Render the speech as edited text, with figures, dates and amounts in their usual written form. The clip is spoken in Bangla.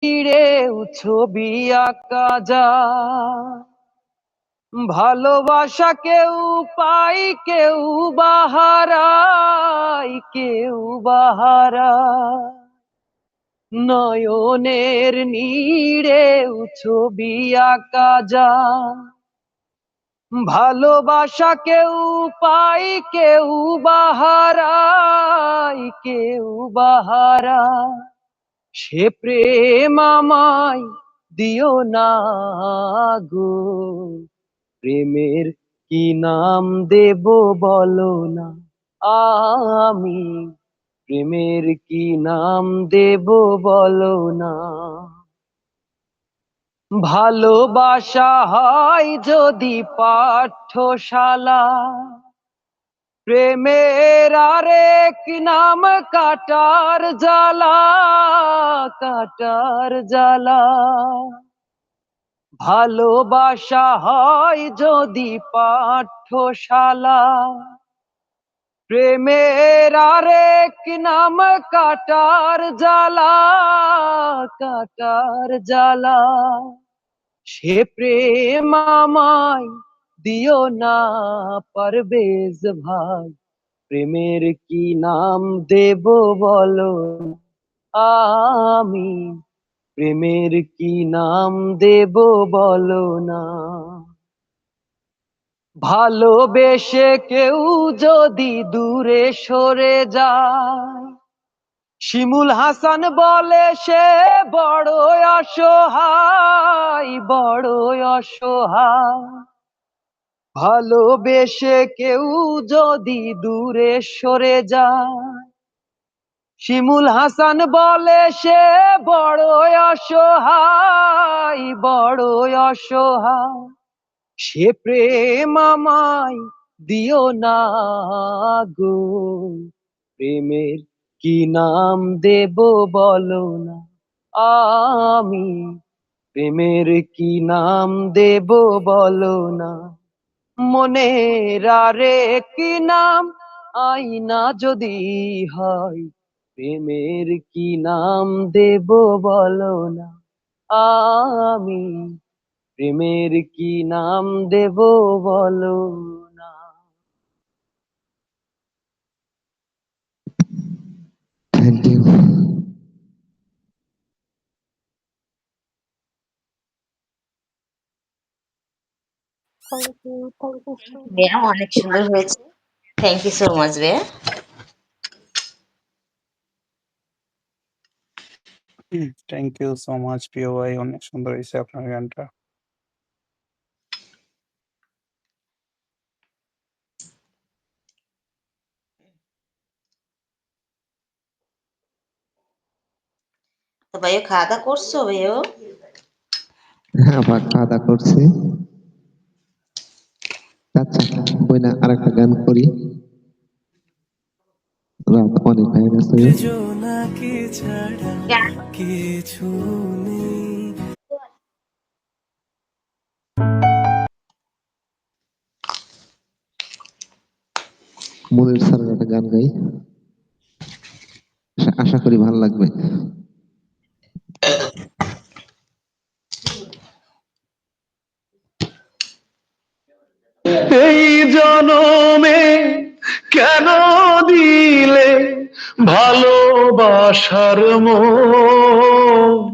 তীরেও ছবি আঁকা যায়, ভালোবাসা কেউ পাই কেউ বাহারায়, কেউ বাহারায়, নয়নের নীড়েও ছবি আঁকা যায়, ভালোবাসা কেউ পাই কেউ বাহারায়, কেউ বাহারায়, সে প্রেম আমায় দিও না গো, প্রেমের কি নাম দেব বলো না, আমি প্রেমের কি নাম দেব বলো না। ভালোবাসা হয় যদি পাঠশালা, প্রেমের আরেক নাম কাটার জ্বালা, কাটার জ্বালা। ভালোবাসা হয় যদি পাঠশালা, প্রেমের আরেক নাম কাটার জ্বালা, কাটার জ্বালা, সে প্রেম আমায় দিও না পারবেজ ভাই, প্রেমের কি নাম দেব বলো, আমি প্রেমের কি নাম দেব বলো না। ভালোবেসে কেউ যদি দূরে সরে যায়, শিমুল হাসান বলে সে বড় অসহায়, বড় অসহায়। ভালোবেসে কেউ যদি দূরে সরে যায়, শিমুল হাসান বলে সে বড় অসহায়, বড় অসহায়, সে প্রেম আমায় দিও না গো, প্রেমের কি নাম দেব বলো না, আমি প্রেমের কি নাম দেব বলো না। মনের আরেক নাম আইনা যদি হয়, প্রেমের কি নাম দেব বলো না, আমি প্রেমের কি নাম দেব বলো না। Thank you. Thank you, thank you so ভাইয়া মাচ। অনেক সুন্দর হয়েছে। থ্যাংক ইউ সো মাচ ভাইয়া। থ্যাংক ইউ সো মাচ প্রিয় ভাই, অনেক সুন্দর হয়েছে আপনার গানটা। তো ভাইয়া খাওয়া দাওয়া করছো ভাইয়া? হ্যাঁ আপা, খাওয়া দাওয়া করছি। আচ্ছা বই না আরেকটা গান করি, রাত অনেক হয়ে গেছে। মনির স্যারের একটা গান গাই, আশা করি ভালো লাগবে। এই জনমে কেন দিলে ভালোবাসার মোহ,